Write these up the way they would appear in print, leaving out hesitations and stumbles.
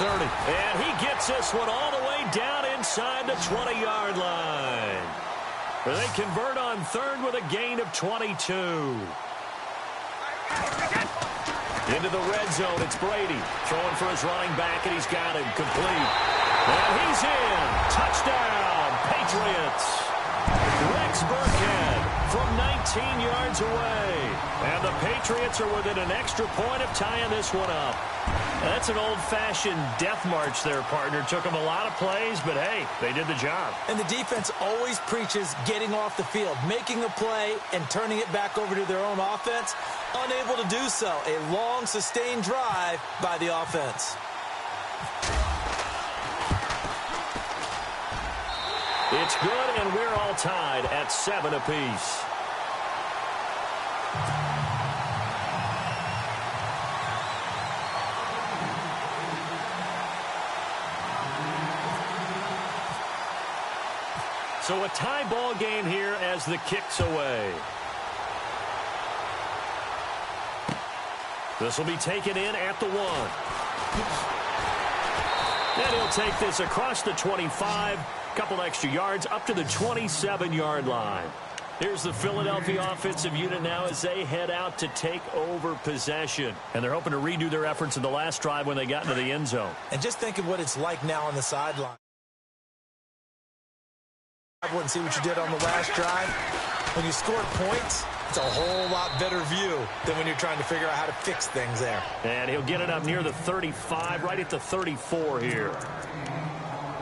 30. And he gets this one all the way down inside the 20-yard line. They convert on third with a gain of 22. Into the red zone, it's Brady. Throwing for his running back, and he's got him complete. And he's in. Touchdown, Patriots. Rex Burkhead from 19 yards away. And the Patriots are within an extra point of tying this one up. That's an old-fashioned death march there, partner. Took them a lot of plays, but, hey, they did the job. And the defense always preaches getting off the field, making a play, and turning it back over to their own offense. Unable to do so. A long, sustained drive by the offense. It's good, and we're all tied at 7 apiece. So a tie ball game here as the kick's away. This will be taken in at the 1. And he'll take this across the 25. Couple extra yards up to the 27-yard line. Here's the Philadelphia offensive unit now as they head out to take over possession. And they're hoping to redo their efforts in the last drive when they got into the end zone. And just think of what it's like now on the sideline. And see what you did on the last drive. When you scored points, it's a whole lot better view than when you're trying to figure out how to fix things there. And he'll get it up near the 35, right at the 34 here.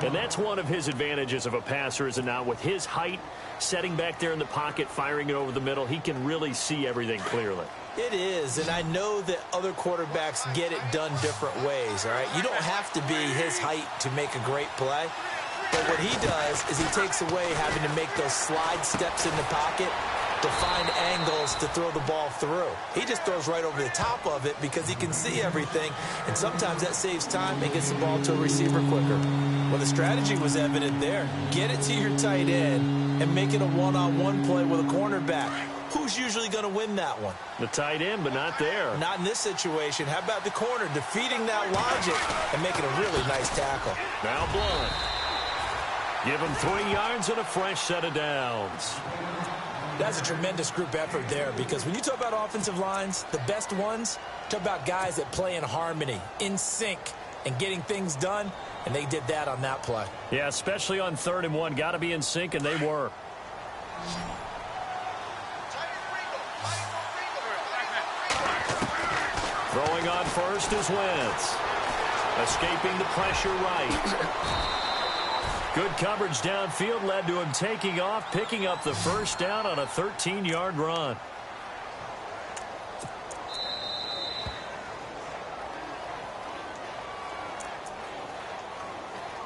And that's one of his advantages of a passer, is it not? With his height, setting back there in the pocket, firing it over the middle, he can really see everything clearly. It is, and I know that other quarterbacks get it done different ways, all right? You don't have to be his height to make a great play. But what he does is he takes away having to make those slide steps in the pocket to find angles to throw the ball through. He just throws right over the top of it because he can see everything, and sometimes that saves time and gets the ball to a receiver quicker. Well, the strategy was evident there. Get it to your tight end and make it a one-on-one play with a cornerback. Who's usually going to win that one? The tight end, but not there. Not in this situation. How about the corner defeating that logic and making a really nice tackle? Now Blunt. Give him 3 yards and a fresh set of downs. That's a tremendous group effort there, because when you talk about offensive lines, the best ones, talk about guys that play in harmony, in sync, and getting things done, and they did that on that play. Yeah, especially on 3rd and 1. Got to be in sync, and they were. Throwing on first is Wentz. Escaping the pressure right. Good coverage downfield led to him taking off, picking up the first down on a 13-yard run.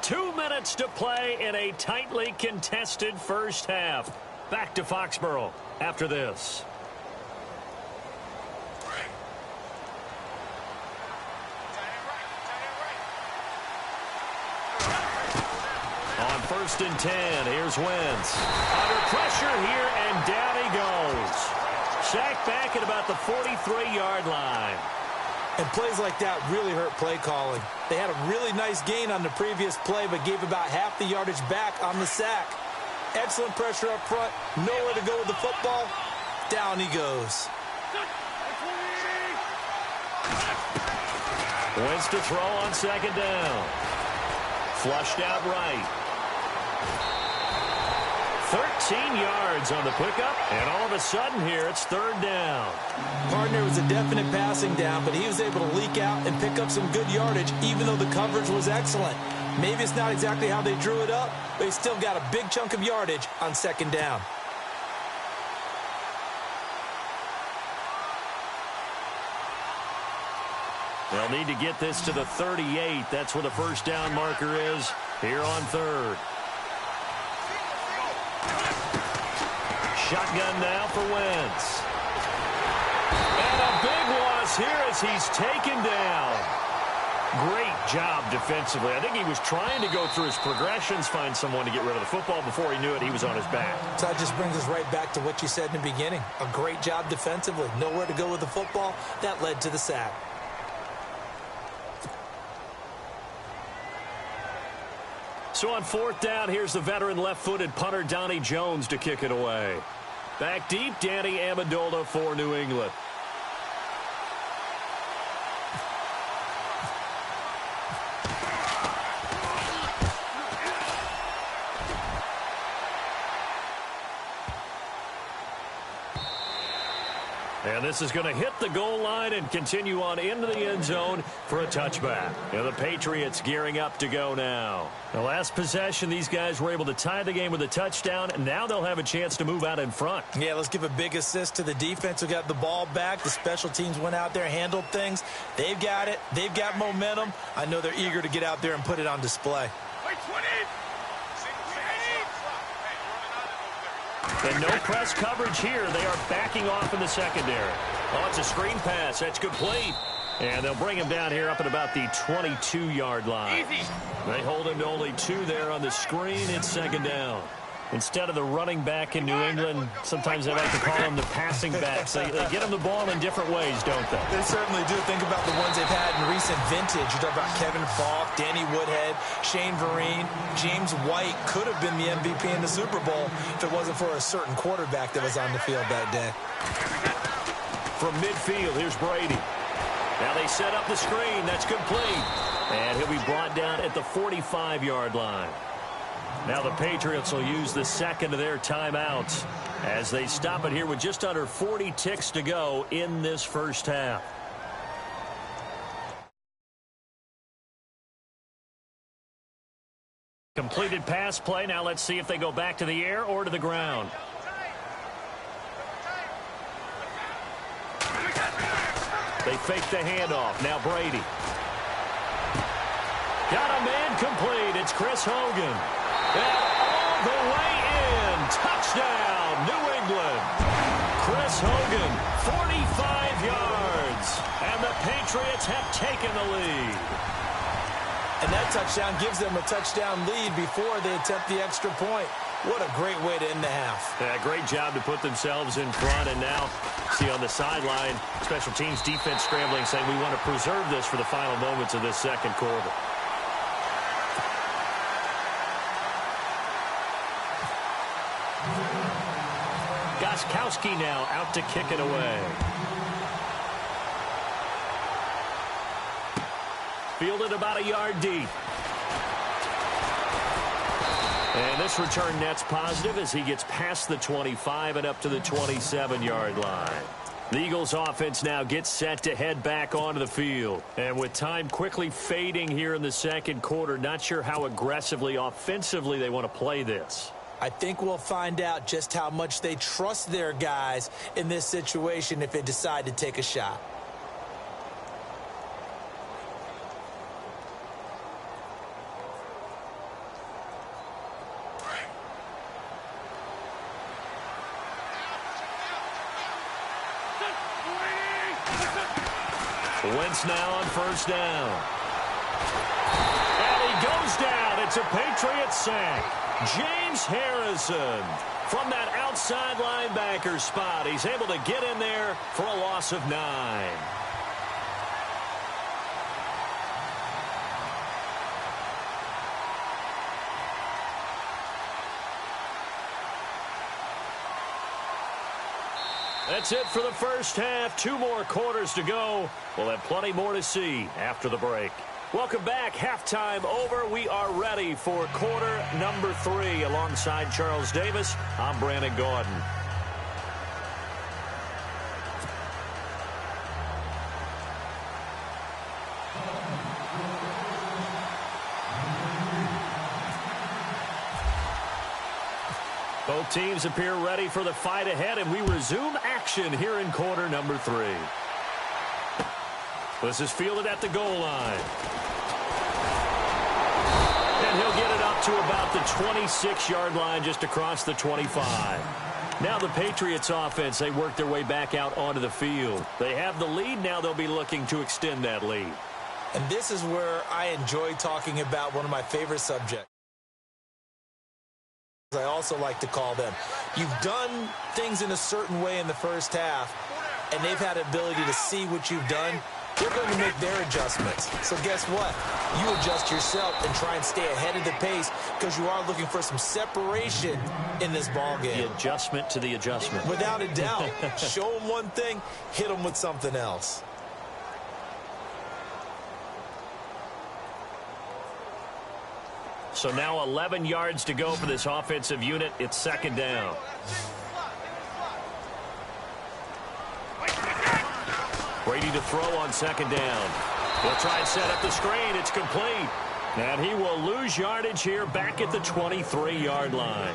Two minutes to play in a tightly contested first half. Back to Foxborough after this. On 1st and 10, here's Wentz. Under pressure here, and down he goes. Sacked back at about the 43-yard line. And plays like that really hurt play calling. They had a really nice gain on the previous play, but gave about half the yardage back on the sack. Excellent pressure up front. Nowhere to go with the football. Down he goes. Wentz to throw on 2nd down. Flushed out right. 13 yards on the pickup, and all of a sudden here it's 3rd down. Partner was a definite passing down, but he was able to leak out and pick up some good yardage, even though the coverage was excellent. Maybe it's not exactly how they drew it up, but he still got a big chunk of yardage on 2nd down. They'll need to get this to the 38. That's where the first down marker is here on 3rd. Shotgun now for Wentz. And a big loss here as he's taken down. Great job defensively. I think he was trying to go through his progressions, find someone to get rid of the football. Before he knew it, he was on his back. So that just brings us right back to what you said in the beginning. A great job defensively. Nowhere to go with the football. That led to the sack. So on fourth down, here's the veteran left-footed punter Donnie Jones to kick it away. Back deep, Danny Amendola for New England. And this is going to hit the goal line and continue on into the end zone for a touchback. And the Patriots gearing up to go now. The last possession, these guys were able to tie the game with a touchdown, and now they'll have a chance to move out in front. Yeah, let's give a big assist to the defense who got the ball back. The special teams went out there, handled things. They've got it. They've got momentum. I know they're eager to get out there and put it on display. And no press coverage here. They are backing off in the secondary. Oh, it's a screen pass. That's complete. And they'll bring him down here up at about the 22-yard line. Easy. They hold him to only 2 there on the screen. It's second down. Instead of the running back in New England, sometimes they like to call them the passing backs. They get them the ball in different ways, don't they? They certainly do. Think about the ones they've had in recent vintage. You talk about Kevin Falk, Danny Woodhead, Shane Vereen. James White could have been the MVP in the Super Bowl if it wasn't for a certain quarterback that was on the field that day. From midfield, here's Brady. Now they set up the screen. That's complete. And he'll be brought down at the 45-yard line. Now the Patriots will use the second of their timeouts as they stop it here with just under 40 ticks to go in this first half. Completed pass play. Now let's see if they go back to the air or to the ground. They fake the handoff. Now Brady. Got a man complete. It's Chris Hogan. And all the way in. Touchdown, New England. Chris Hogan, 45 yards. And the Patriots have taken the lead. And that touchdown gives them a touchdown lead before they attempt the extra point. What a great way to end the half. Yeah, great job to put themselves in front. And now, see on the sideline, special teams defense scrambling, saying we want to preserve this for the final moments of this second quarter. Gostkowski now out to kick it away. Fielded about a yard deep. And this return net's positive as he gets past the 25 and up to the 27-yard line. The Eagles offense now gets set to head back onto the field. And with time quickly fading here in the second quarter, not sure how aggressively, offensively they want to play this. I think we'll find out just how much they trust their guys in this situation if they decide to take a shot. Wentz now on first down. And he goes down. It's a Patriots sack. James Harrison from that outside linebacker spot. He's able to get in there for a loss of 9. That's it for the first half. 2 more quarters to go. We'll have plenty more to see after the break. Welcome back. Halftime over. We are ready for quarter number 3. Alongside Charles Davis, I'm Brandon Gordon. Both teams appear ready for the fight ahead, and we resume action here in quarter number 3. This is fielded at the goal line. And he'll get it up to about the 26-yard line, just across the 25. Now the Patriots offense, they work their way back out onto the field. They have the lead. Now they'll be looking to extend that lead. And this is where I enjoy talking about one of my favorite subjects. I also like to call them. You've done things in a certain way in the first half, and they've had the ability to see what you've done they're going to make their adjustments. So guess what? You adjust yourself and try and stay ahead of the pace because you are looking for some separation in this ball game. The adjustment to the adjustment. Without a doubt. Show them one thing, hit them with something else. So now 11 yards to go for this offensive unit. It's second down. Brady to throw on second down. He'll try and set up the screen. It's complete. And he will lose yardage here back at the 23-yard line.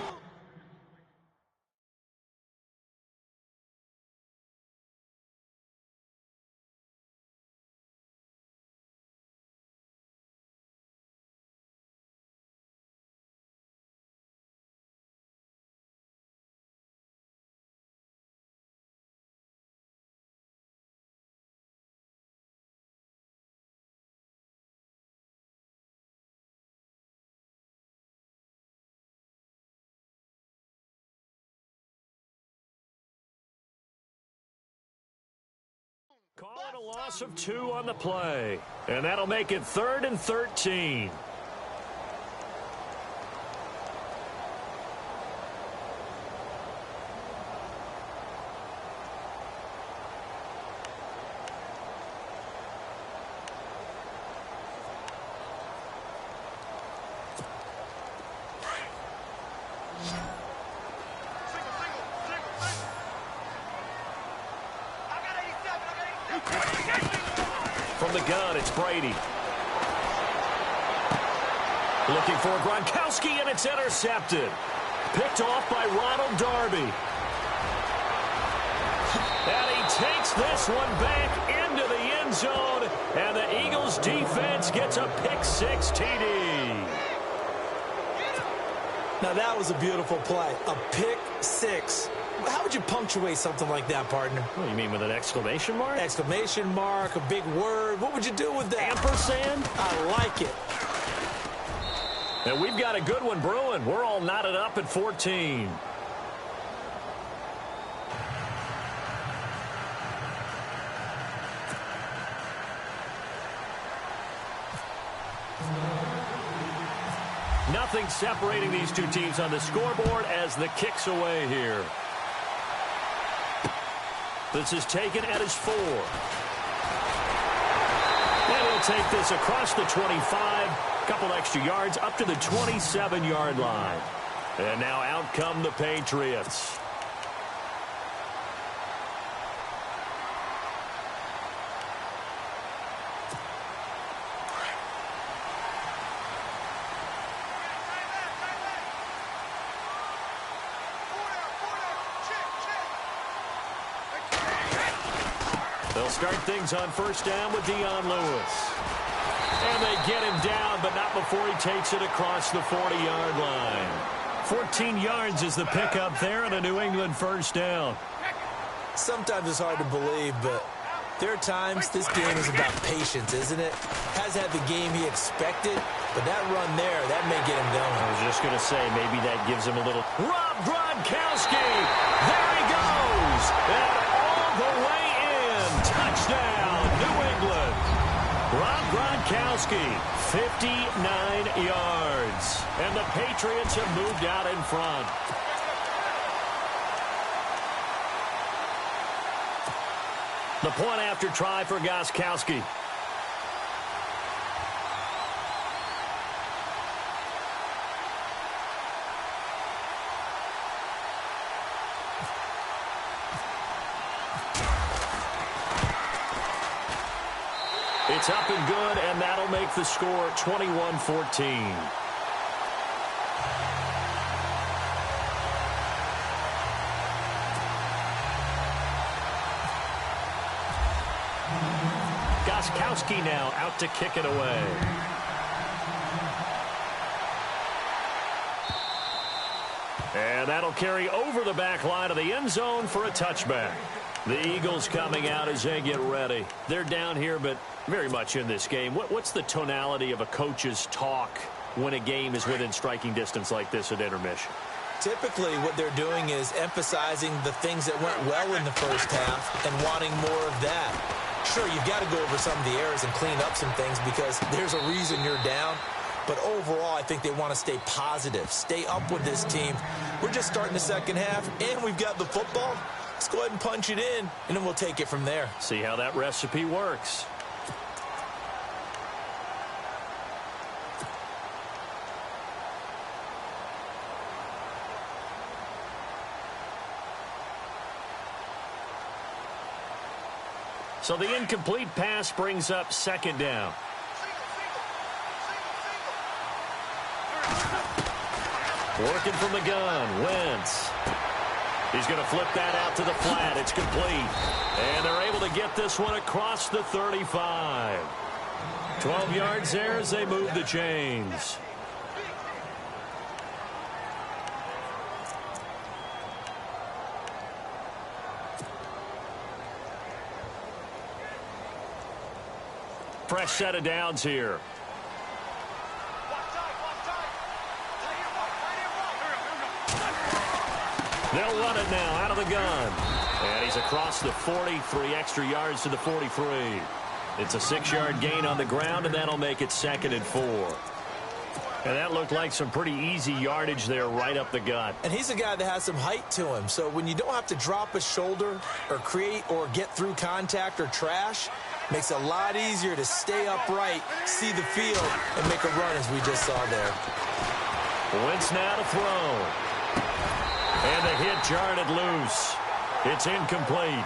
Call it a loss of 2 on the play. And that'll make it 3rd and 13. From the gun, it's Brady. Looking for Gronkowski, and it's intercepted. Picked off by Ronald Darby. And he takes this one back into the end zone, and the Eagles defense gets a pick-6 TD. Now, that was a beautiful play. A pick-6. How would you punctuate something like that, partner? What do you mean, with an exclamation mark? Exclamation mark, a big word. What would you do with that? Ampersand? I like it. And we've got a good one brewing. We're all knotted up at 14. Nothing separating these two teams on the scoreboard as the kick's away here. This is taken at his 4. And he'll take this across the 25. Couple extra yards up to the 27-yard line. And now out come the Patriots. They'll start things on first down with Dion Lewis. And they get him down, but not before he takes it across the 40-yard line. 14 yards is the pickup there and a New England first down. Sometimes it's hard to believe, but there are times this game is about patience, isn't it? Has had the game he expected, but that run there, that may get him going. I was just going to say, maybe that gives him a little... Rob Gronkowski! There he goes! And all the way in! Touchdown, New England! Rob Gronkowski, 59 yards. And the Patriots have moved out in front. The point after try for Gronkowski. It's up and good, and that'll make the score 21-14. Gronkowski now out to kick it away. And that'll carry over the back line of the end zone for a touchback. The Eagles coming out as they get ready. They're down here, but very much in this game. What's the tonality of a coach's talk when a game is within striking distance like this at intermission? Typically, what they're doing is emphasizing the things that went well in the first half and wanting more of that. Sure, you've got to go over some of the errors and clean up some things because there's a reason you're down. But overall, I think they want to stay positive, stay up with this team. We're just starting the second half, and we've got the football. Let's go ahead and punch it in, and then we'll take it from there. See how that recipe works. So the incomplete pass brings up second down. Working from the gun, Wentz. He's going to flip that out to the flat. It's complete. And they're able to get this one across the 35. 12 yards there as they move the chains. Fresh set of downs here. They'll run it now out of the gun. And he's across the 40, 3 extra yards to the 43. It's a 6-yard gain on the ground, and that'll make it 2nd and 4. And that looked like some pretty easy yardage there right up the gut. And he's a guy that has some height to him. So when you don't have to drop a shoulder or create or get through contact or trash, makes it a lot easier to stay upright, see the field, and make a run as we just saw there. Wentz now to throw. And the hit jarred it loose. It's incomplete.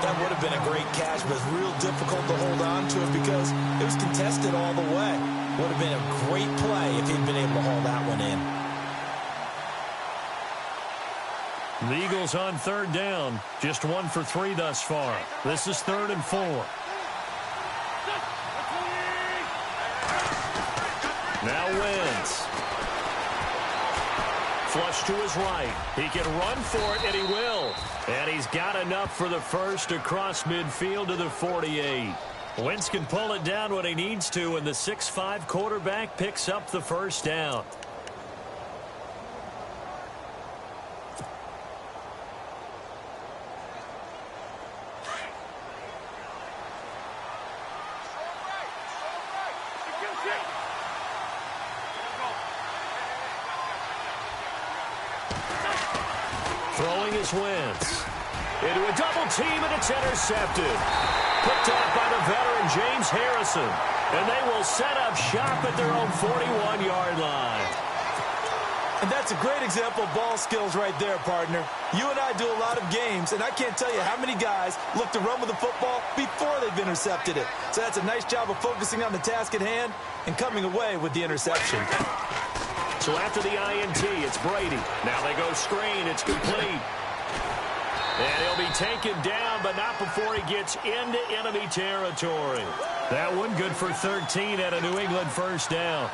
That would have been a great catch, but it's real difficult to hold on to it because it was contested all the way. Would have been a great play if he'd been able to haul that one in. The Eagles on 3rd down. Just 1 for 3 thus far. This is 3rd and 4. Now Wentz. Flush to his right. He can run for it, and he will. And he's got enough for the first across midfield to the 48. Wentz can pull it down when he needs to, and the 6'5" quarterback picks up the first down. Throwing is Wentz. Into a double team, and it's intercepted. Picked off by the veteran James Harrison. And they will set up shop at their own 41-yard line. And that's a great example of ball skills right there, partner. You and I do a lot of games, and I can't tell you how many guys look to run with the football before they've intercepted it. So that's a nice job of focusing on the task at hand and coming away with the interception. So after the INT, it's Brady. Now they go screen. It's complete. And he'll be taken down, but not before he gets into enemy territory. That one good for 13 at a New England first down.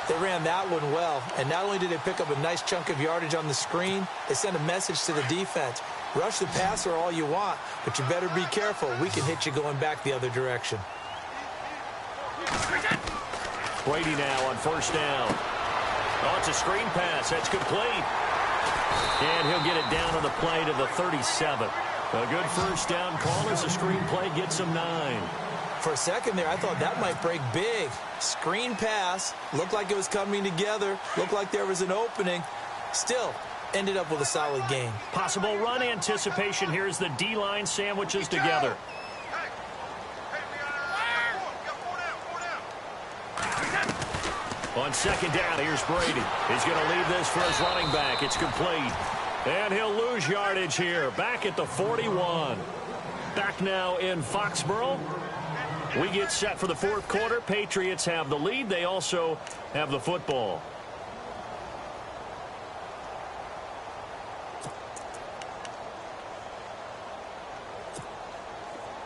They ran that one well, and not only did they pick up a nice chunk of yardage on the screen, they sent a message to the defense. Rush the passer all you want, but you better be careful. We can hit you going back the other direction. Brady now on first down. Oh, it's a screen pass. That's complete. And he'll get it down on the play to the 37. A good first down call as the screen play gets him 9. For a second there, I thought that might break big. Screen pass. Looked like it was coming together. Looked like there was an opening. Still, ended up with a solid gain. Possible run anticipation. Here's the D-line sandwiches together. On second down, here's Brady. He's going to leave this for his running back. It's complete. And he'll lose yardage here. Back at the 41. Back now in Foxborough. We get set for the fourth quarter. Patriots have the lead. They also have the football.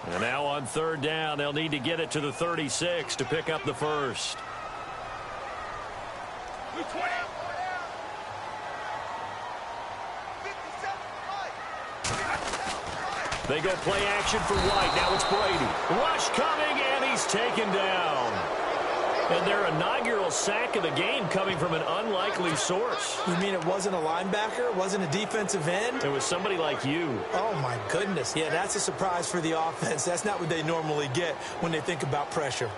And now on third down, they'll need to get it to the 36 to pick up the first. They go play action for White. Now it's Brady. Rush coming, and he's taken down. And their inaugural sack of the game coming from an unlikely source. You mean it wasn't a linebacker? It wasn't a defensive end? It was somebody like you. Oh, my goodness. Yeah, that's a surprise for the offense. That's not what they normally get when they think about pressure.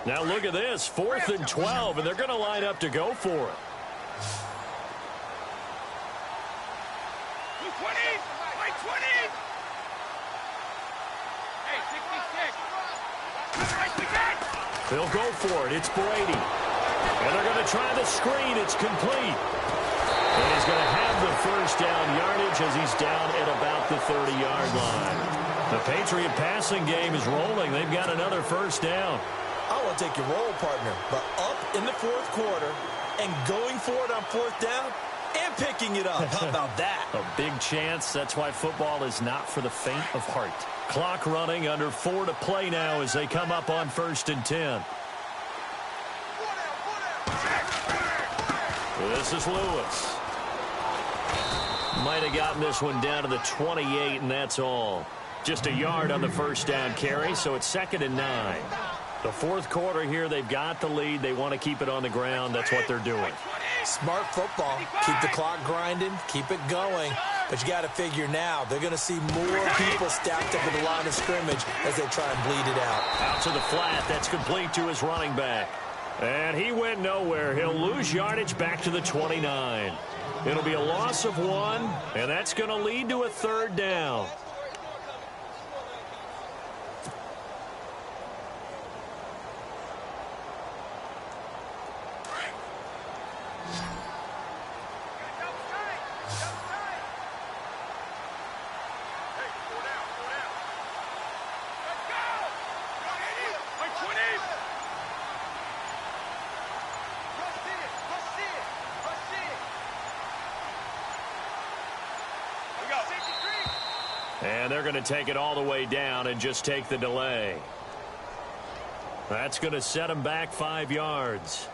Now look at this, 4th and 12, and they're going to line up to go for it. They'll go for it. It's Brady. And they're going to try the screen. It's complete. And he's going to have the first down yardage as he's down at about the 30-yard line. The Patriot passing game is rolling. They've got another first down. I want to take your roll, partner, but up in the fourth quarter and going for it on 4th down and picking it up. How about that? A big chance. That's why football is not for the faint of heart. Clock running, under 4 to play now as they come up on 1st and 10. This is Lewis. Might have gotten this one down to the 28, and that's all. Just a yard on the first down carry, so it's 2nd and 9. The fourth quarter here, they've got the lead. They want to keep it on the ground. That's what they're doing. Smart football. Keep the clock grinding. Keep it going. But you got to figure now, they're going to see more people stacked up at the line of scrimmage as they try and bleed it out. Out to the flat. That's complete to his running back. And he went nowhere. He'll lose yardage back to the 29. It'll be a loss of 1, and that's going to lead to a 3rd down. And they're going to take it all the way down and just take the delay. That's going to set them back 5 yards.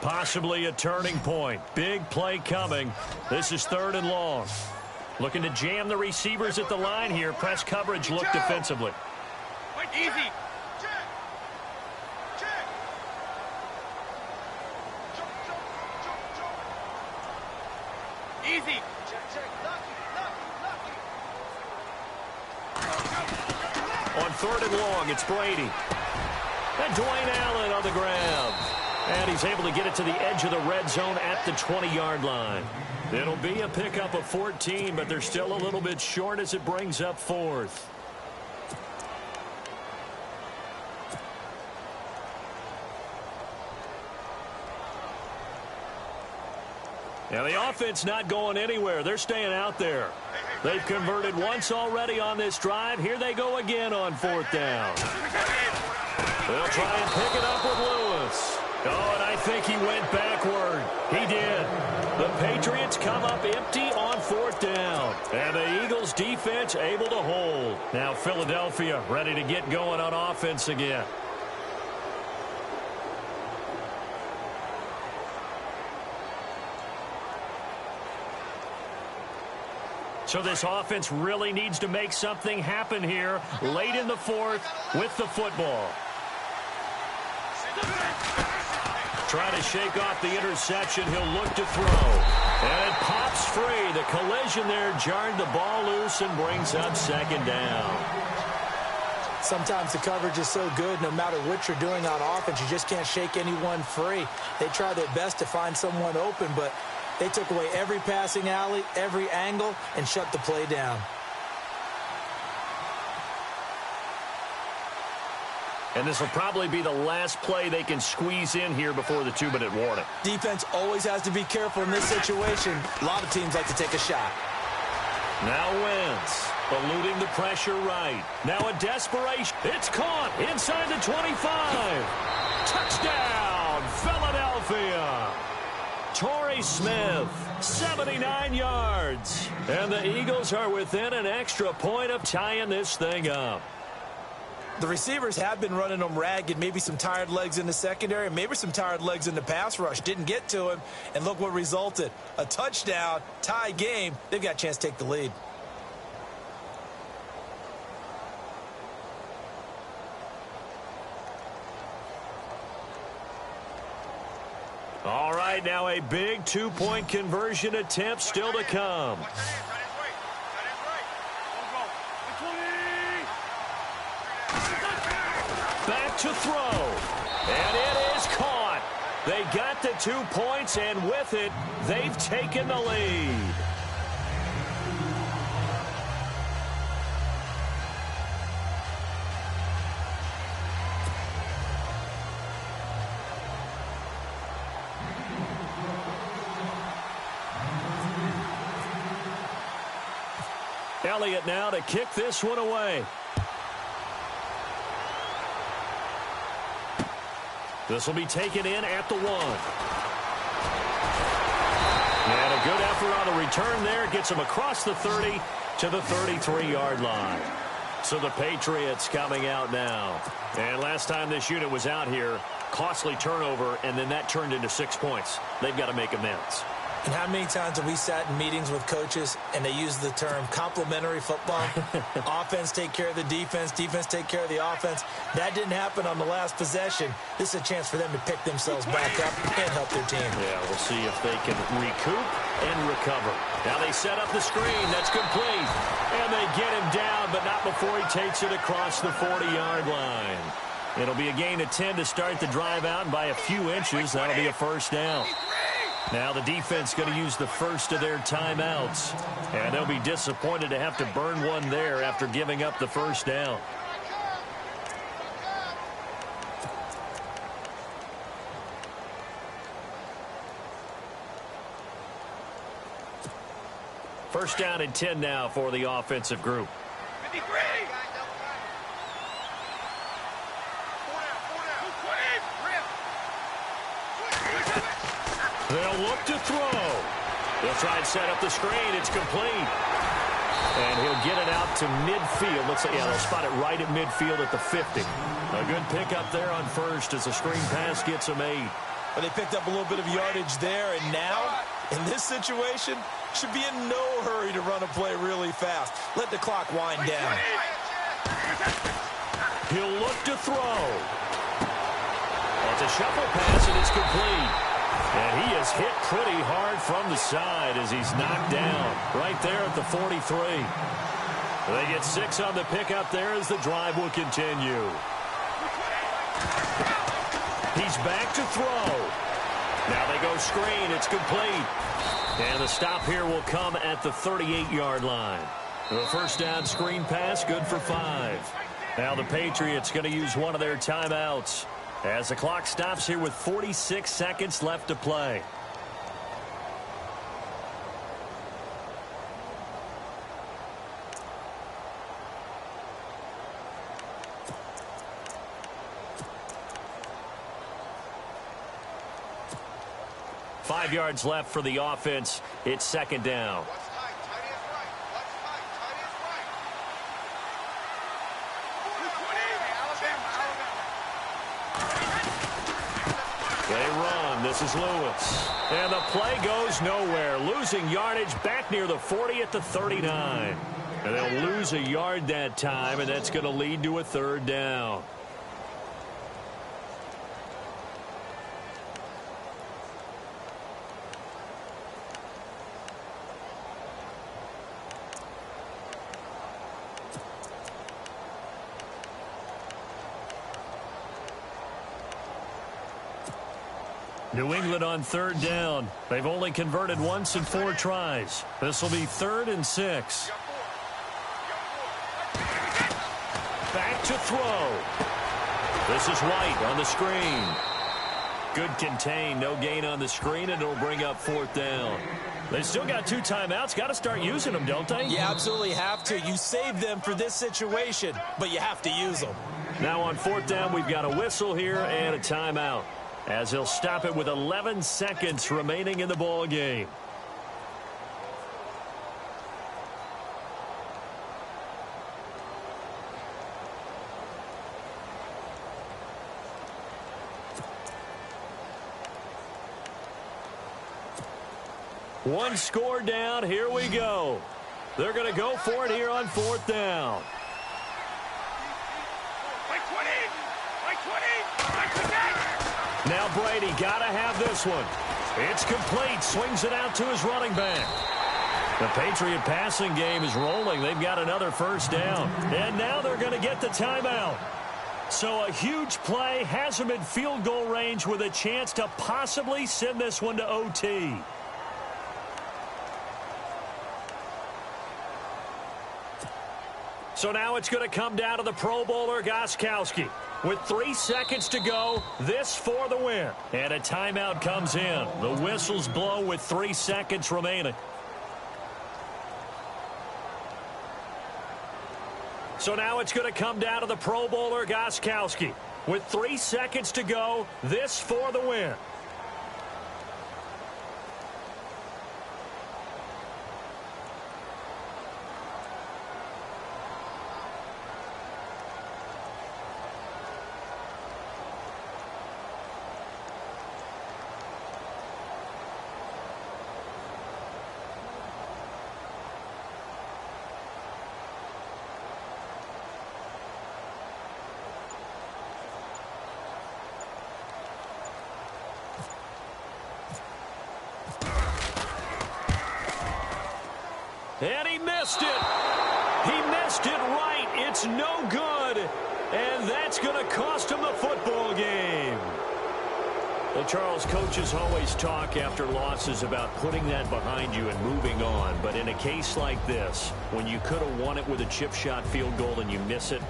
Possibly a turning point. Big play coming. This is 3rd and long. Looking to jam the receivers at the line here. Press coverage look defensively. Easy. Easy. On 3rd and long, it's Brady. And Dwayne Allen on the ground. And he's able to get it to the edge of the red zone at the 20-yard line. It'll be a pickup of 14, but they're still a little bit short as it brings up 4th. Now the offense not going anywhere. They're staying out there. They've converted once already on this drive. Here they go again on 4th down. They'll try and pick it up with Lewis. Oh, and I think he went backward. He did. The Patriots come up empty on 4th down. And the Eagles defense able to hold. Now Philadelphia ready to get going on offense again. So this offense really needs to make something happen here late in the 4th with the football. Trying to shake off the interception. He'll look to throw. And it pops free. The collision there jarred the ball loose and brings up 2nd down. Sometimes the coverage is so good, no matter what you're doing on offense, you just can't shake anyone free. They try their best to find someone open, but they took away every passing alley, every angle, and shut the play down. And this will probably be the last play they can squeeze in here before the 2-minute warning. Defense always has to be careful in this situation. A lot of teams like to take a shot. Now Wentz, eluding the pressure right. Now a desperation. It's caught inside the 25. Touchdown, Philadelphia. Torrey Smith, 79 yards. And the Eagles are within an extra point of tying this thing up. The receivers have been running them ragged, maybe some tired legs in the secondary, maybe some tired legs in the pass rush. Didn't get to him, and look what resulted. A touchdown, tie game. They've got a chance to take the lead. All right, now a big two-point conversion attempt still to come. Back to throw. And it is caught. They got the 2 points, and with it, they've taken the lead. Elliott now to kick this one away. This will be taken in at the 1. And a good effort on the return there. Gets him across the 30 to the 33-yard line. So the Patriots coming out now. And last time this unit was out here, costly turnover, and then that turned into 6 points. They've got to make amends. And how many times have we sat in meetings with coaches and they use the term complementary football? Offense take care of the defense, defense take care of the offense. That didn't happen on the last possession. This is a chance for them to pick themselves back up and help their team. Yeah, we'll see if they can recoup and recover. Now they set up the screen. That's complete. And they get him down, but not before he takes it across the 40-yard line. It'll be a gain of 10 to start the drive out, and by a few inches, that'll be a first down. Now the defense going to use the first of their timeouts. And they'll be disappointed to have to burn one there after giving up the first down. First down and 10 now for the offensive group. They'll look to throw. They'll try and set up the screen. It's complete. And he'll get it out to midfield. Looks like, yeah, they'll spot it right at midfield at the 50. A good pickup there on first as the screen pass gets him 8. But they picked up a little bit of yardage there, and now, in this situation, should be in no hurry to run a play really fast. Let the clock wind down. He'll look to throw. It's a shuffle pass, and it's complete. And he is hit pretty hard from the side as he's knocked down right there at the 43. They get 6 on the pickup there as the drive will continue. He's back to throw. Now they go screen. It's complete. And the stop here will come at the 38-yard line. The first down screen pass, good for 5. Now the Patriots going to use one of their timeouts as the clock stops here with 46 seconds left to play. Five yards left for the offense. It's second down. They run. This is Lewis. And the play goes nowhere. Losing yardage back near the 40 at the 39. And they'll lose a yard that time, and that's going to lead to a third down. New England on third down. They've only converted once in 4 tries. This will be 3rd and 6. Back to throw. This is White on the screen. Good contain, no gain on the screen, and it'll bring up 4th down. They still got 2 timeouts. Got to start using them, don't they? You absolutely have to. You save them for this situation, but you have to use them. Now on 4th down, we've got a whistle here and a timeout. as he'll stop it with 11 seconds remaining in the ball game. One score down. Here we go. They're going to go for it here on 4th down. Now Brady got to have this one. It's complete. Swings it out to his running back. The Patriot passing game is rolling. They've got another first down. And now they're going to get the timeout. So a huge play has them in field goal range with a chance to possibly send this one to OT. So now it's going to come down to the Pro Bowler, Gostkowski. With 3 seconds to go, this for the win. And a timeout comes in. The whistles blow with 3 seconds remaining. So now it's going to come down to the Pro Bowler, Gostkowski. With 3 seconds to go, this for the win. And he missed it. He missed it right. It's no good. And that's going to cost him the football game. Well, Charles, coaches always talk after losses about putting that behind you and moving on. But in a case like this, when you could have won it with a chip shot field goal and you miss it,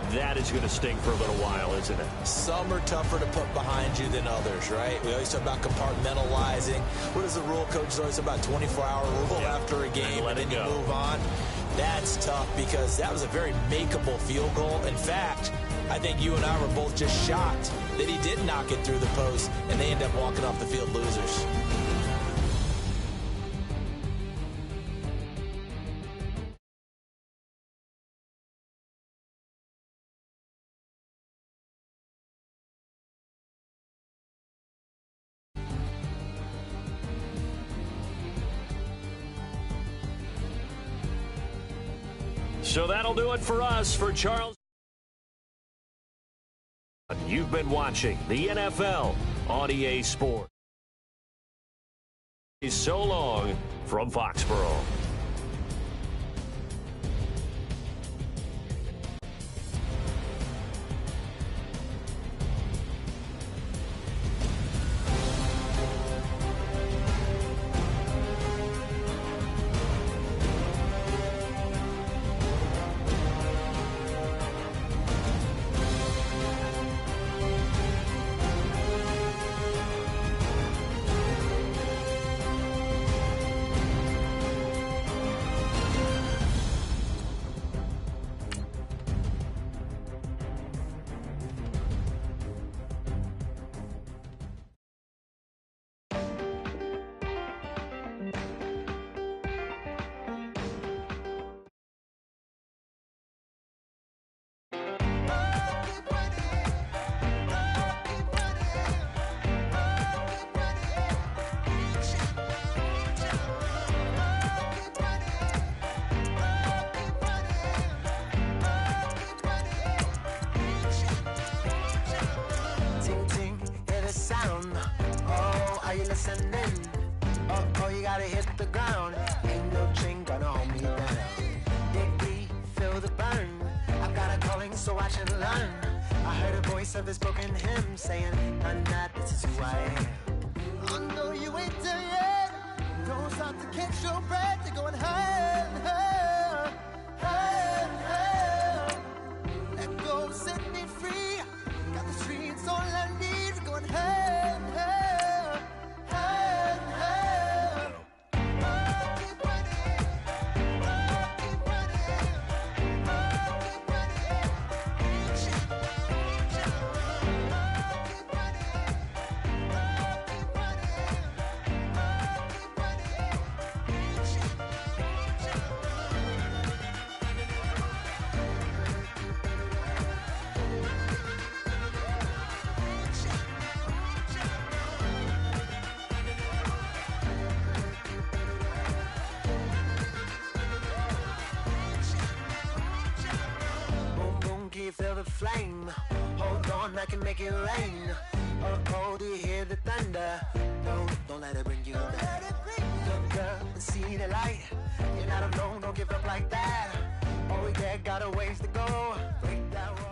that is going to sting for a little while, isn't it? Some are tougher to put behind you than others, right? We always talk about compartmentalizing. What is the rule? Coach is always about 24-hour rule after a game, and then you move on. That's tough because that was a very makeable field goal. In fact, I think you and I were both just shocked that he did knock it through the post, and they end up walking off the field losers. So that'll do it for us. For Charles, you've been watching the NFL on EA Sports. So long from Foxborough. Oh, you gotta hit the ground. Ain't no chain gonna hold me down. Dig deep, feel the burn. I've got a calling, so I should learn. I heard a voice of this broken hymn saying, "I'm not, this is who I am." I know you ain't there yet. Don't stop to catch your breath. You're going higher and higher, higher and higher. Let go, set me free. Got the streets all I need. Going higher and higher, higher and higher. Keep running, keep running, keep running. a flame. Hold on, I can make it rain. Oh, do you hear the thunder? Don't let it bring you down. Look up and see the light. You're not alone, don't give up like that. Oh, yeah, got a ways to go. Break that wall.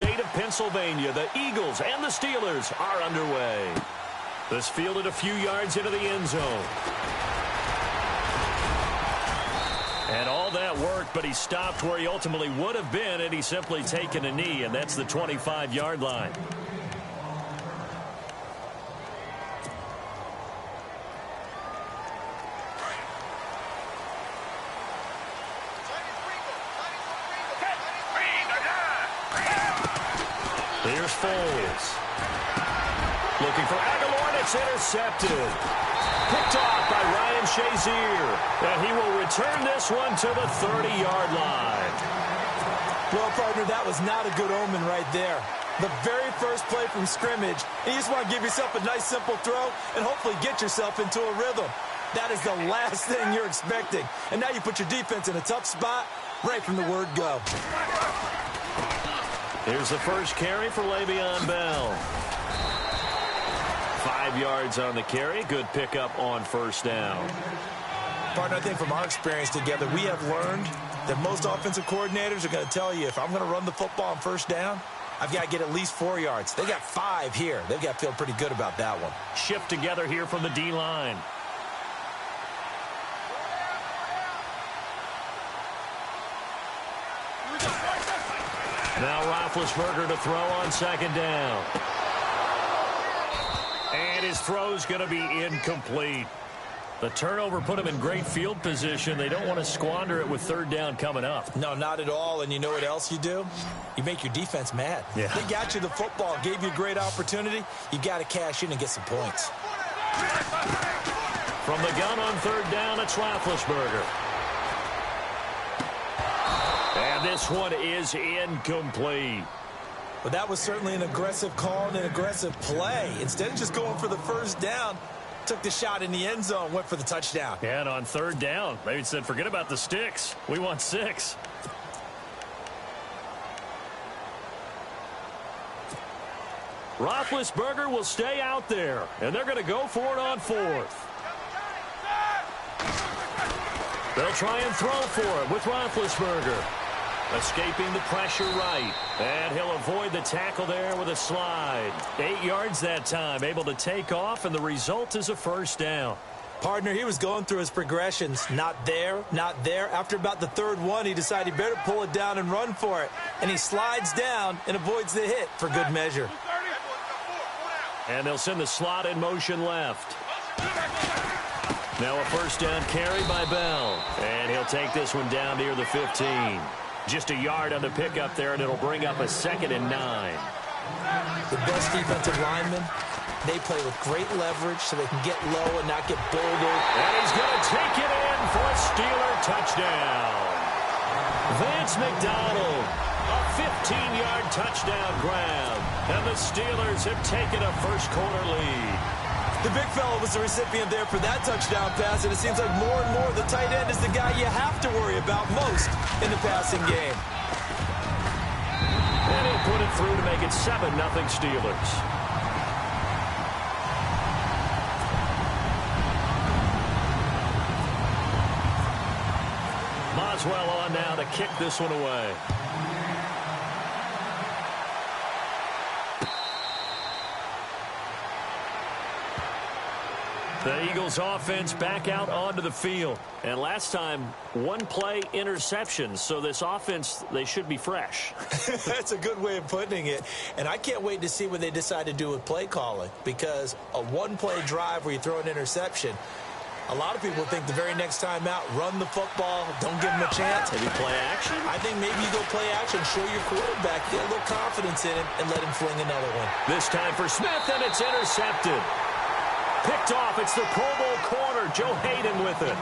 State of Pennsylvania, the Eagles and the Steelers are underway. This fielded a few yards into the end zone. And all that worked, but he stopped where he ultimately would have been, and he's simply taken a knee, and that's the 25-yard line. Here's Foles. Looking for Aguilar, and it's intercepted. Picked off by Ryan Shazier. And he will return this one to the 30-yard line. Well, partner, that was not a good omen right there. The very first play from scrimmage, and you just want to give yourself a nice, simple throw and hopefully get yourself into a rhythm. That is the last thing you're expecting. And now you put your defense in a tough spot right from the word go. Here's the first carry for Le'Veon Bell. 5 yards on the carry. Good pickup on first down. Partner, I think from our experience together, we have learned that most offensive coordinators are going to tell you, if I'm going to run the football on first down, I've got to get at least 4 yards. They got 5 here. They've got to feel pretty good about that one. Shift together here from the D-line. Now Roethlisberger to throw on second down. And his throw's going to be incomplete. The turnover put him in great field position. They don't want to squander it with third down coming up. No, not at all. And you know what else you do? You make your defense mad. Yeah. They got you the football, gave you a great opportunity. You got to cash in and get some points. From the gun on third down, it's Roethlisberger. And this one is incomplete. But that was certainly an aggressive call and an aggressive play. Instead of just going for the first down, took the shot in the end zone, went for the touchdown. And on third down, they said, forget about the sticks. We want 6. Roethlisberger will stay out there, and they're going to go for it on 4th. They'll try and throw for it with Roethlisberger. Escaping the pressure right. And he'll avoid the tackle there with a slide. 8 yards that time, able to take off, and the result is a first down. Partner, he was going through his progressions. Not there, not there. After about the third one, he decided he better pull it down and run for it. And he slides down and avoids the hit for good measure. And they'll send the slot in motion left. Now a first down carry by Bell. And he'll take this one down near the 15. Just a yard on the pickup there, and it'll bring up a 2nd and 9. The best defensive linemen, they play with great leverage so they can get low and not get bouldered. And he's going to take it in for a Steeler touchdown. Vance McDonald, a 15-yard touchdown grab. And the Steelers have taken a first-quarter lead. The big fella was the recipient there for that touchdown pass, and it seems like more and more the tight end is the guy you have to worry about most in the passing game. And he'll put it through to make it 7-0 Steelers. Boswell on now to kick this one away. The Eagles offense back out onto the field. And last time, one play interception. So this offense, they should be fresh. That's a good way of putting it. And I can't wait to see what they decide to do with play calling. Because a one-play drive where you throw an interception, a lot of people think the very next time out, run the football, don't give them a chance. Maybe play action? I think maybe you go play action, show your quarterback, get a little confidence in him, and let him fling another one. This time for Smith, and it's intercepted. Picked off. It's the Pro Bowl corner, Joe Hayden with it.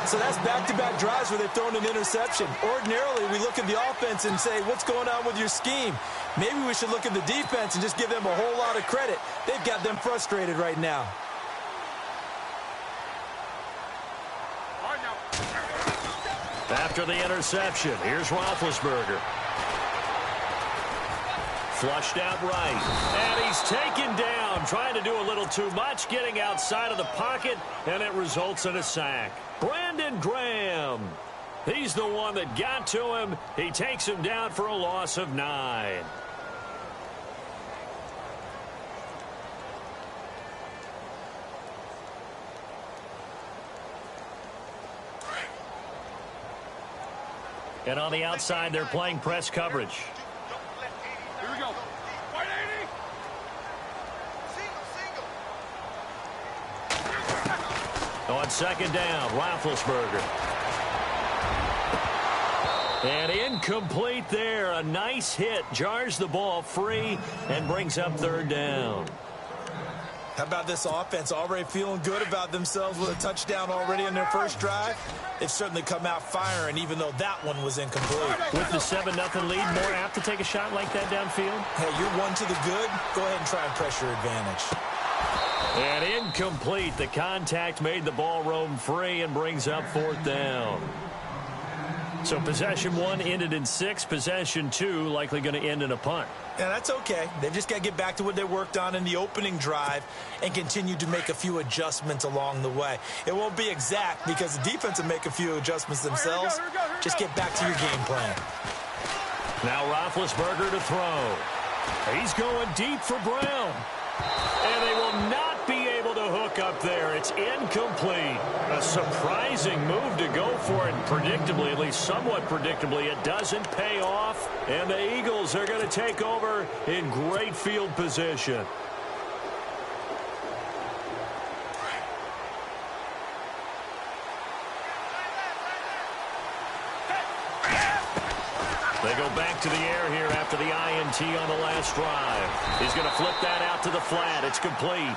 So that's back-to-back drives where they've thrown an interception. Ordinarily, we look at the offense and say, what's going on with your scheme? Maybe we should look at the defense and just give them a whole lot of credit. They've got them frustrated right now. After the interception, here's Roethlisberger. Flushed out right. And he's taken down, trying to do a little too much, getting outside of the pocket, and it results in a sack. Brandon Graham. He's the one that got to him. He takes him down for a loss of 9. And on the outside, they're playing press coverage. Here we go. 180. Single. On second down, Roethlisberger. And incomplete there. A nice hit. Jars the ball free and brings up third down. How about this offense already feeling good about themselves with a touchdown already in their first drive? They've certainly come out firing, even though that one was incomplete. With the 7-0 lead, more apt to take a shot like that downfield? Hey, you're one to the good. Go ahead and try and press your advantage. And incomplete. The contact made the ball roam free and brings up fourth down. So possession 1 ended in 6. Possession 2 likely going to end in a punt. Yeah, that's okay. They've just got to get back to what they worked on in the opening drive and continue to make a few adjustments along the way. It won't be exact because the defense will make a few adjustments themselves. Just get back to your game plan. Now Roethlisberger to throw. He's going deep for Brown. And they will not be able to hook up there. It's incomplete. A surprising move to go for it. Predictably, at least somewhat predictably, it doesn't pay off. And the Eagles are going to take over in great field position. They go back to the air here after the INT on the last drive. He's going to flip that out to the flat. It's complete.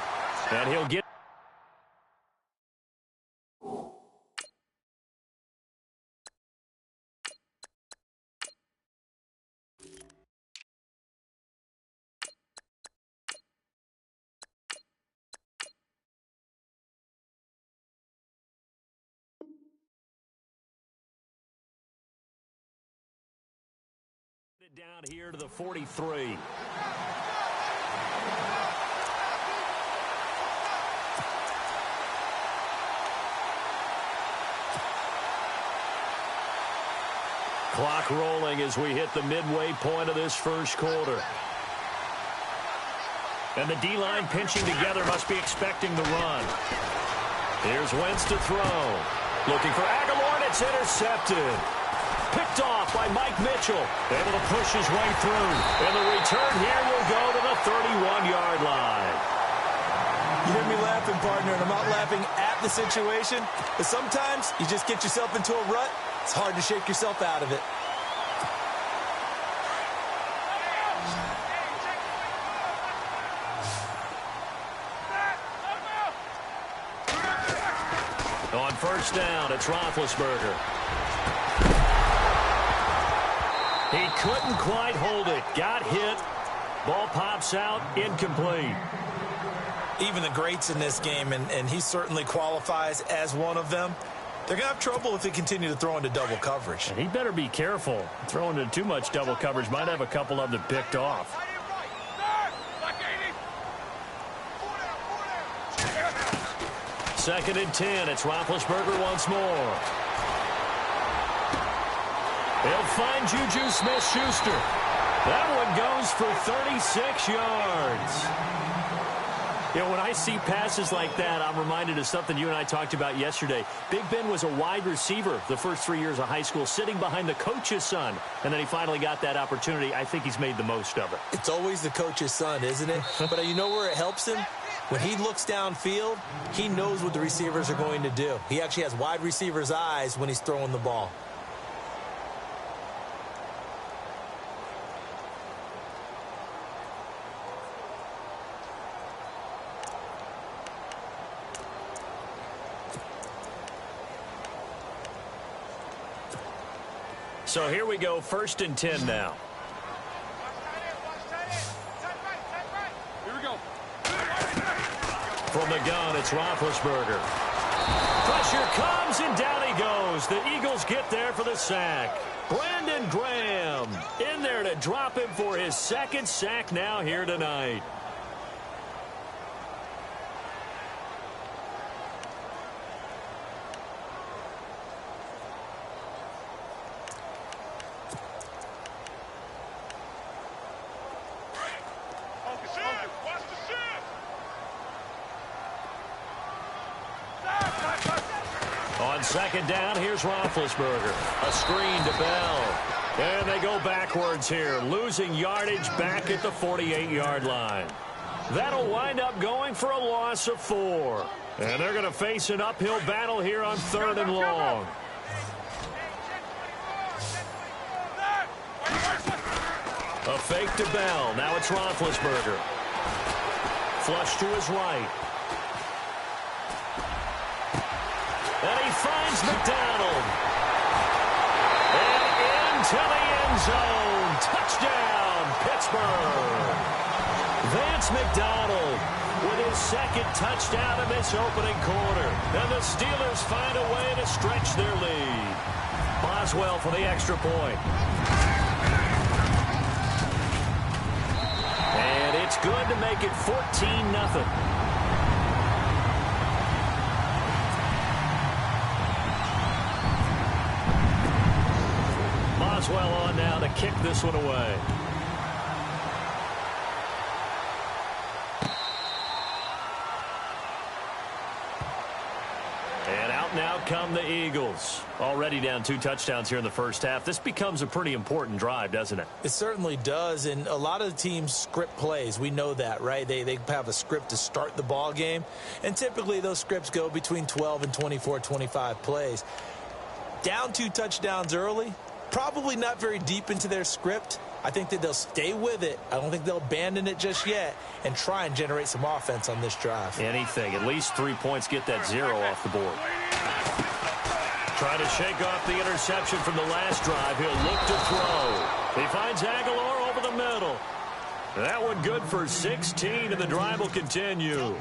And he'll get down here to the 43. Clock rolling as we hit the midway point of this first quarter. And the D-line pinching together must be expecting the run. Here's Wentz to throw. Looking for Aguilar, and it's intercepted. Picked off by Mike Mitchell. Able to push his way through. And the return here will go to the 31-yard line. You hear me laughing, partner, and I'm not laughing at the situation. But sometimes you just get yourself into a rut. It's hard to shake yourself out of it. On first down, it's Roethlisberger. He couldn't quite hold it. Got hit. Ball pops out. Incomplete. Even the greats in this game, and he certainly qualifies as one of them, they're going to have trouble if they continue to throw into double coverage. And he better be careful. Throwing into too much double coverage might have a couple of them picked off. Second and 10. It's Roethlisberger once more. They'll find Juju Smith-Schuster. That one goes for 36 yards. You know, when I see passes like that, I'm reminded of something you and I talked about yesterday. Big Ben was a wide receiver the first 3 years of high school, sitting behind the coach's son, and then he finally got that opportunity. I think he's made the most of it. It's always the coach's son, isn't it? But you know where it helps him? When he looks downfield, he knows what the receivers are going to do. He actually has wide receivers' eyes when he's throwing the ball. So here we go, 1st and 10 now. Here we go. From the gun, it's Roethlisberger. Pressure comes, and down he goes. The Eagles get there for the sack. Brandon Graham in there to drop him for his 2nd sack now here tonight. Watch the shift. On 2nd down, here's Roethlisberger. A screen to Bell. And they go backwards here, losing yardage back at the 48-yard line. That'll wind up going for a loss of 4. And they're going to face an uphill battle here on 3rd and long. A fake to Bell. Now it's Roethlisberger. Flush to his right. And he finds McDonald. And into the end zone. Touchdown, Pittsburgh. Vance McDonald with his 2nd touchdown in this opening quarter. And the Steelers find a way to stretch their lead. Boswell for the extra point. And it's good to make it 14-0. Boswell on now to kick this one away. And out now come the Eagles. Already down 2 touchdowns here in the first half. This becomes a pretty important drive, doesn't it? It certainly does, and a lot of the teams script plays. We know that, right? They have a script to start the ball game, and typically those scripts go between 12 and 24, 25 plays. Down 2 touchdowns early, probably not very deep into their script. I think that they'll stay with it. I don't think they'll abandon it just yet and try and generate some offense on this drive. Anything. At least 3 points, get that 0 off the board. Trying to shake off the interception from the last drive. He'll look to throw. He finds Aguilar over the middle. That one good for 16, and the drive will continue.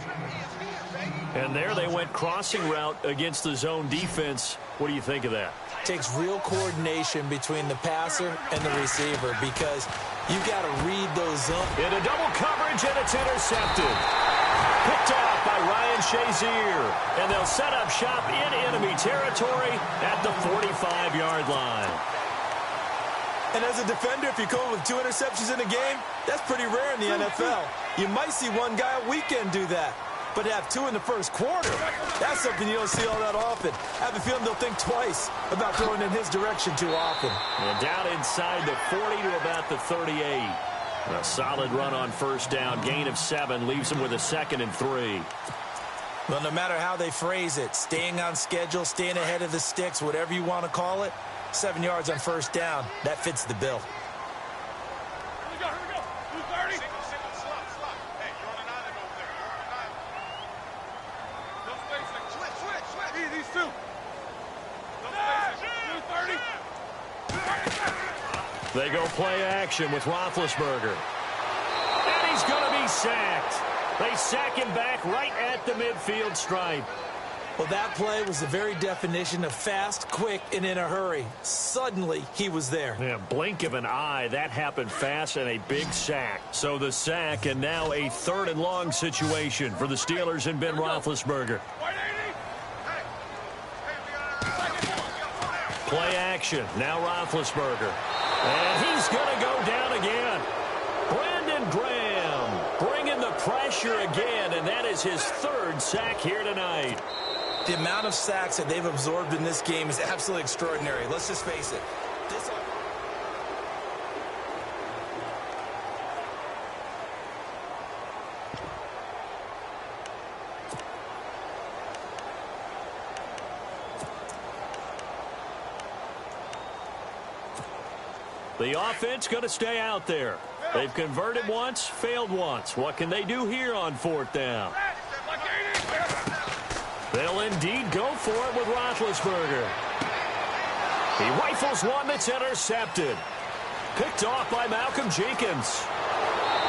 And there they went crossing route against the zone defense. What do you think of that? Takes real coordination between the passer and the receiver because you got to read those zones. Into double coverage, and it's intercepted. Picked off by Ryan Shazier. And they'll set up shop in enemy territory at the 45-yard line. And as a defender, if you come with 2 interceptions in a game, that's pretty rare in the NFL. You might see one guy a weekend do that. But to have 2 in the first quarter, that's something you don't see all that often. I have a feeling they'll think twice about throwing in his direction too often. And down inside the 40 to about the 38. A solid run on 1st down. Gain of 7 leaves them with a 2nd and 3. Well, no matter how they phrase it, staying on schedule, staying ahead of the sticks, whatever you want to call it, 7 yards on 1st down, that fits the bill. Here we go. 230. Single, slot. Hey, you're on an island over there. You're on an island. No spacing. Switch. These 2. No spacing. 230. They go play action with Roethlisberger. And he's going to be sacked. They sack him back right at the midfield stripe. Well, that play was the very definition of fast, quick, and in a hurry. Suddenly, he was there. Yeah, blink of an eye. That happened fast, and a big sack. So the sack, and now a 3rd and long situation for the Steelers and Ben Roethlisberger. Play action. Now Roethlisberger. And he's going to go down again. Brandon Graham bringing the pressure again, and that is his third sack here tonight. The amount of sacks that they've absorbed in this game is absolutely extraordinary. Let's just face it. The offense going to stay out there. They've converted once, failed once. What can they do here on fourth down? They'll indeed go for it with Roethlisberger. He rifles one that's intercepted. Picked off by Malcolm Jenkins.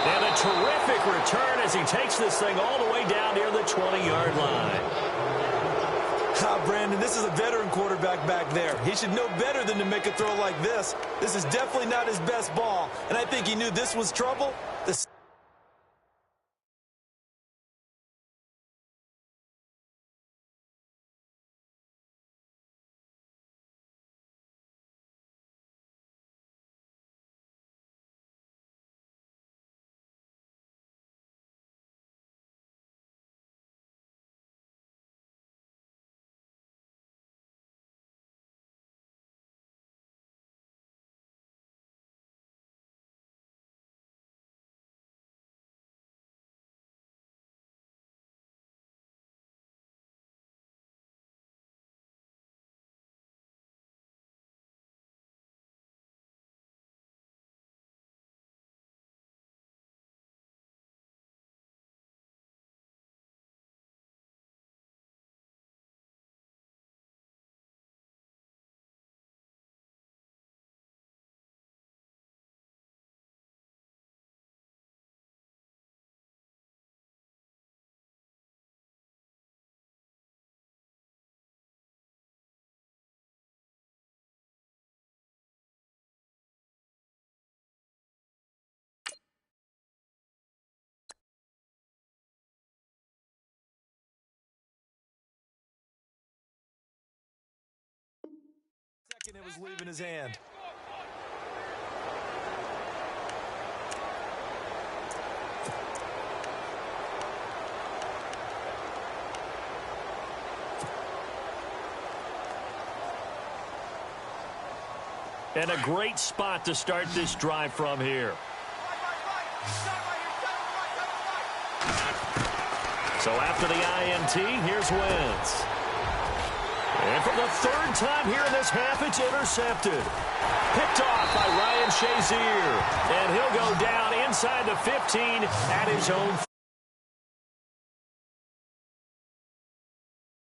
And a terrific return as he takes this thing all the way down near the 20-yard line. Brandon, this is a veteran quarterback back there. He should know better than to make a throw like this. This is definitely not his best ball, and I think he knew this was trouble. It was leaving his hand. And a great spot to start this drive from here. So after the INT, here's Wentz. And for the third time here in this half, it's intercepted. Picked off by Ryan Shazier. And he'll go down inside the 15 at his own